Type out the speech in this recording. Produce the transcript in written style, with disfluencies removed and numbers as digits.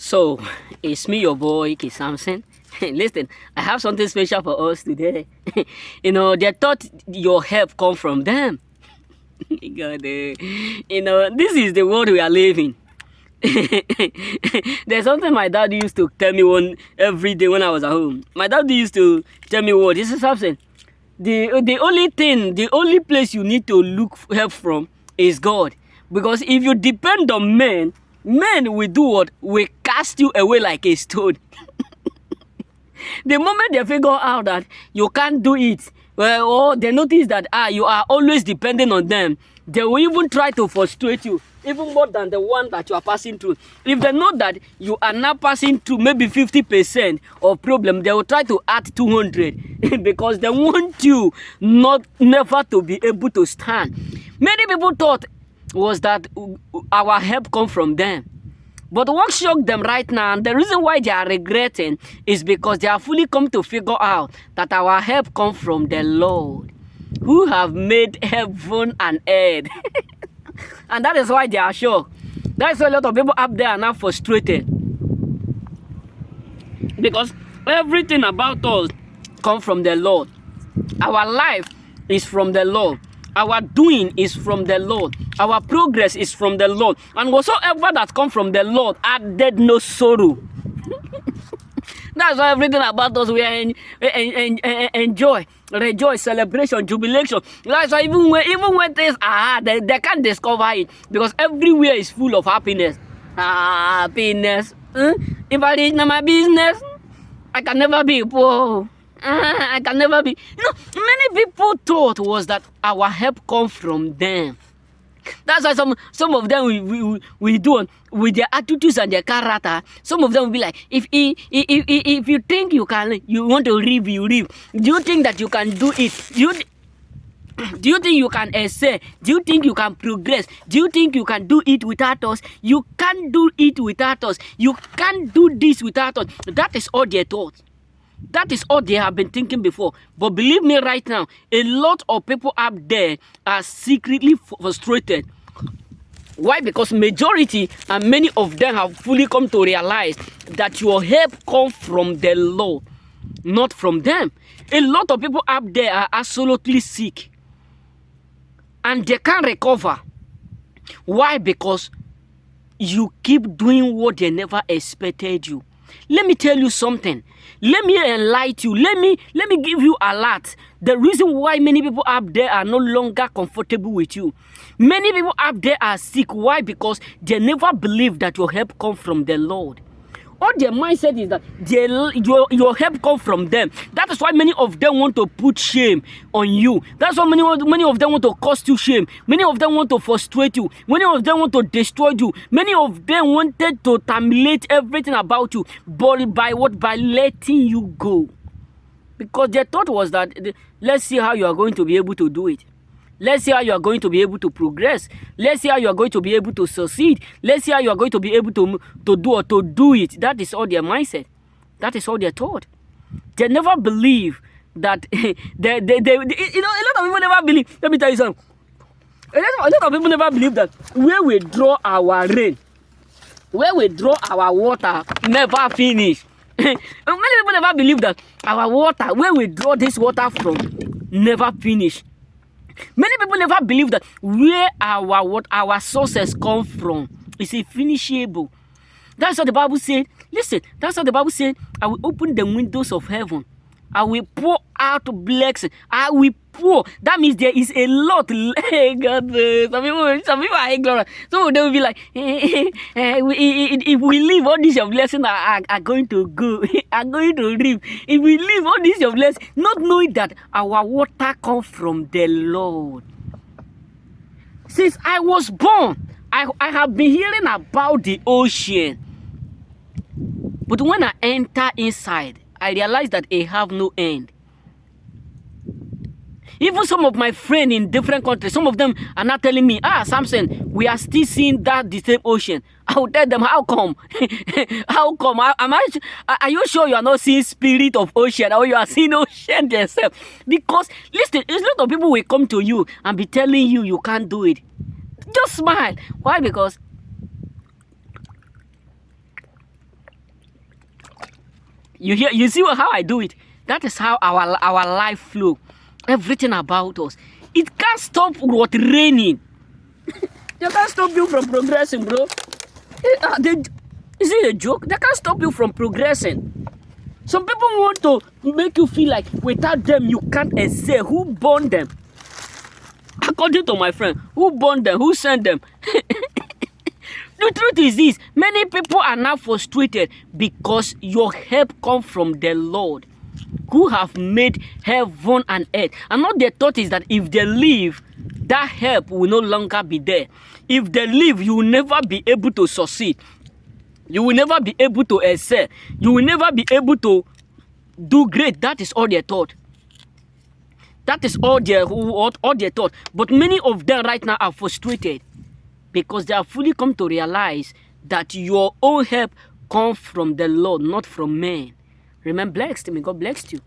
So, it's me, your boy, K. Samson. Listen, I have something special for us today. They thought your help come from them. God, this is the world we are living. There's something my dad used to tell me every day when I was at home. My dad used to tell me this is something. The only place you need to look help from is God. Because if you depend on men will do what? Will cast you away like a stone. The moment they figure out that you can't do it, or they notice that you are always depending on them, they will even try to frustrate you, even more than the one that you are passing through. If they know that you are now passing through maybe 50% of problem, they will try to add 200 because they want you never to be able to stand. Many people thought was that our help come from them. But what shocked them right now, and the reason why they are regretting, is because they have fully come to figure out that our help comes from the Lord, who have made heaven and earth. And that is why they are shocked. That's why a lot of people up there are now frustrated. Because everything about us comes from the Lord. Our life is from the Lord. Our doing is from the Lord. Our progress is from the Lord. And whatsoever that comes from the Lord added no sorrow. That's why everything about us we enjoy, rejoice, celebration, jubilation. That's why even when things are hard, they can't discover it. Because everywhere is full of happiness. Happiness. If I reach my business, I can never be poor. I can never be. Many people thought was that our help comes from them. That's why some of them we do with their attitudes and their character. Some of them will be like, if you think you want to live, you live. Do you think that you can do it? Do you think you can excel? Do you think you can progress? Do you think you can do it without us? You can't do it without us. You can't do this without us. That is all they thought. That is all they have been thinking before. But believe me right now, a lot of people up there are secretly frustrated. Why? Because majority and many of them have fully come to realize that your help comes from the Lord, not from them. A lot of people up there are absolutely sick. And they can't recover. Why? Because you keep doing what they never expected you. Let me tell you something. Let me enlighten you. Let me give you a lot. The reason why many people up there are no longer comfortable with you. Many people up there are sick. Why? Because they never believe that your help comes from the Lord. All their mindset is that your help comes from them. That is why many of them want to put shame on you. That's why many of them want to cause you shame. Many of them want to frustrate you. Many of them want to destroy you. Many of them wanted to terminate everything about you. But by what? By letting you go. Because their thought was that, let's see how you are going to be able to do it. Let's see how you are going to be able to progress. Let's see how you are going to be able to succeed. Let's see how you are going to be able to do it. That is all their mindset. That is all their thought. They never believe that a lot of people never believe. Let me tell you something. A lot of people never believe that where we draw our rain, where we draw our water, never finish. Many people never believe that our water, where we draw this water from, never finish. Many people never believe that where our sources come from is finishable. That's what the Bible said. Listen, that's what the Bible said. I will open the windows of heaven. I will pour out blessings. I will pour. That means there is a lot. Hey, God, some people are ignorant. Some of them will be like, if we leave, all these your blessings are going to go. Are going to leave. If we leave, all these your blessings, not knowing that our water comes from the Lord. Since I was born, I have been hearing about the ocean. But when I enter inside, I realized that it have no end. Even some of my friends in different countries, some of them are not telling me, Samson, we are still seeing the same ocean. I will tell them, how come? How come? Are you sure you are not seeing spirit of ocean, or you are seeing ocean yourself? Because, listen, a lot of people will come to you and be telling you can't do it. Just smile. Why? Because You see how I do it? That is how our life flow. Everything about us. It can't stop what raining. They can't stop you from progressing, bro. Is it a joke? They can't stop you from progressing. Some people want to make you feel like without them you can't excel. Who born them? According to my friend, who born them? Who sent them? The truth is this: many people are now frustrated because your help comes from the Lord, who have made heaven and earth. And not their thought is that if they leave, that help will no longer be there. If they leave, you will never be able to succeed. You will never be able to excel. You will never be able to do great. That is all their thought. That is all their thought. But many of them right now are frustrated because they have fully come to realize that your own help comes from the Lord, not from men. Remain blessed. May God bless you.